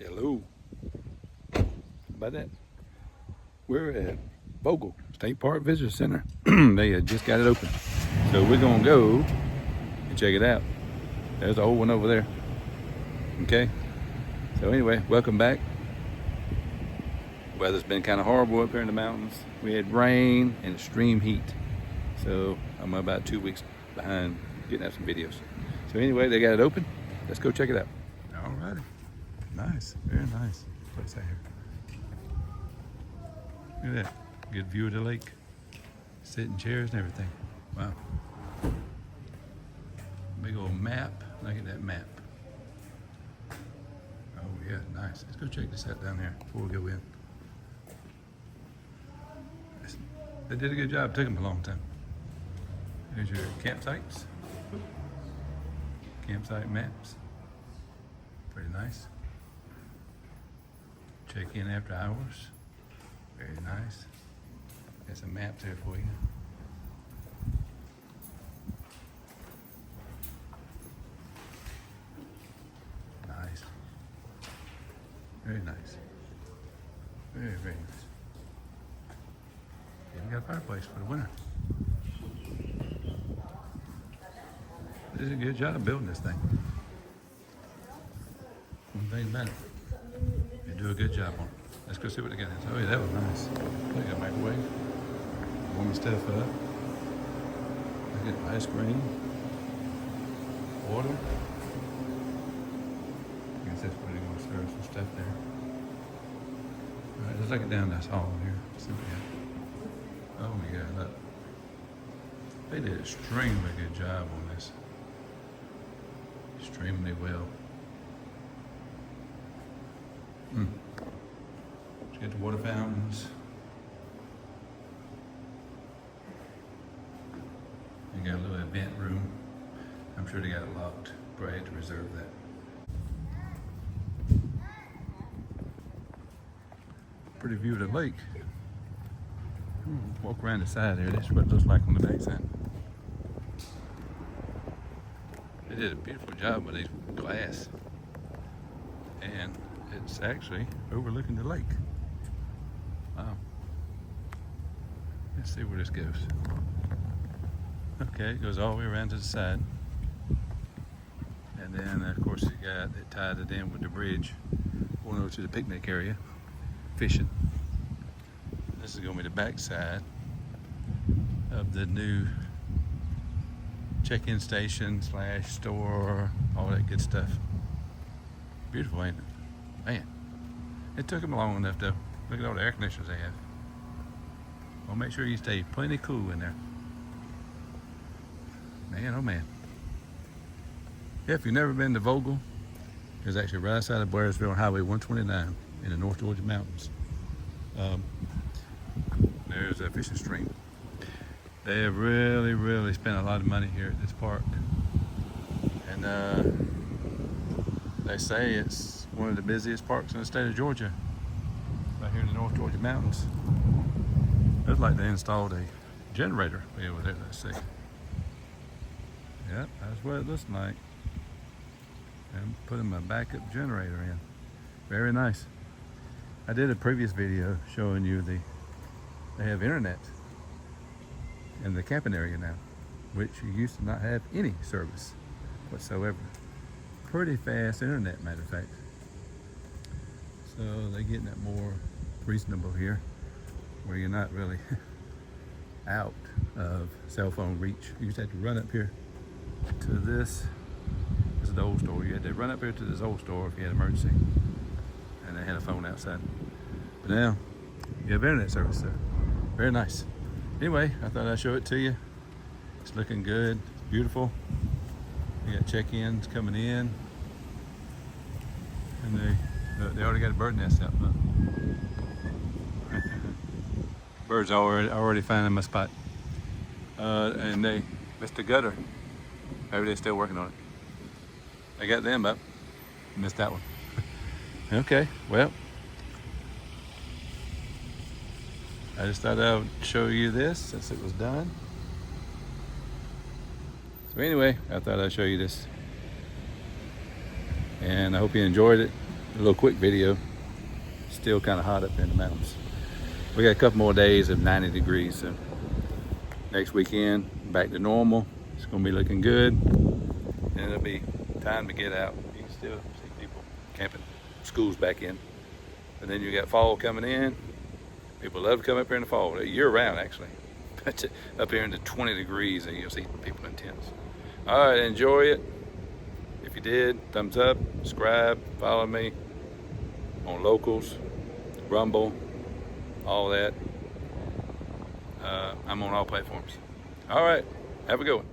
Hello. How about that? We're at Vogel State Park Visitor Center. They had just got it open. So we're gonna go and check it out. There's a old one over there. Okay. So anyway, welcome back. Weather's been kind of horrible up here in the mountains. We had rain and extreme heat. So I'm about 2 weeks behind getting out some videos. So anyway, they got it open. Let's go check it out. Alrighty. Nice, very nice place out here. Look at that, good view of the lake. Sitting chairs and everything. Wow. Big old map, look at that map. Oh yeah, nice. Let's go check this out down here before we go in. They did a good job, it took them a long time. Here's your campsites. Campsite maps. Pretty nice. Check in after hours. Very nice. Got some maps there for you. Nice. Very nice. Very, very nice. Even got a fireplace for the winter. They did a good job building this thing. One thing about it, they do a good job on it. Let's go see what they got in. Oh yeah, that was nice. Look at a microwave. Warming stuff up. Look at ice cream. Water. I guess that's where they're going to serve some stuff there. All right, let's take it down this hall here. See what we got. Oh my God, look. They did an extremely good job on this. Extremely well. Get the water fountains. You got a little event room. I'm sure they got it locked. Probably had to reserve that. Pretty view of the lake. Walk around the side here. This is what it looks like on the back side. They did a beautiful job with these glass. And it's actually overlooking the lake. Wow. Let's see where this goes. Okay, it goes all the way around to the side. And then, of course, you got it tied it in with the bridge going over to the picnic area, fishing. This is going to be the back side of the new check-in station / store, all that good stuff. Beautiful, ain't it? Man, it took them long enough though. Look at all the air conditioners they have. Well, make sure you stay plenty cool in there. Man, oh man. Yeah, if you've never been to Vogel, it's actually right outside of Blairsville on Highway 129 in the North Georgia mountains. There's a fishing stream. They have really spent a lot of money here at this park. And they say it's one of the busiest parks in the state of Georgia, right here in the North Georgia mountains. Looks like they installed a generator over there, let's see. Yep, that's what it looks like. And putting my backup generator in. Very nice. I did a previous video showing you they have internet in the camping area now, which you used to not have any service whatsoever. Pretty fast internet, matter of fact. So they're getting it more reasonable here, where you're not really out of cell phone reach. You just had to run up here to this. This is the old store. You had to run up here to this old store if you had an emergency, and they had a phone outside. But now you have internet service there. Very nice. Anyway, I thought I'd show it to you. It's looking good, it's beautiful. You got check-ins coming in. And they already got a bird nest up. Look. Birds already finding my spot. And they missed the gutter. Maybe they're still working on it. They got them up. Missed that one. Okay, well. I just thought I would show you this since it was done. So anyway, I thought I'd show you this. And I hope you enjoyed it. A little quick video. Still kind of hot up in the mountains. We got a couple more days of 90 degrees, so next weekend back to normal. It's gonna be looking good, and it'll be time to get out. You can still see people camping. School's back in, and then you got fall coming in. People love to come up here in the fall, year round actually. But up here in the 20 degrees, and you'll see people in tents. All right, enjoy it. If you did, thumbs up, subscribe, follow me on Locals, Rumble, all that. I'm on all platforms. All right, have a good one.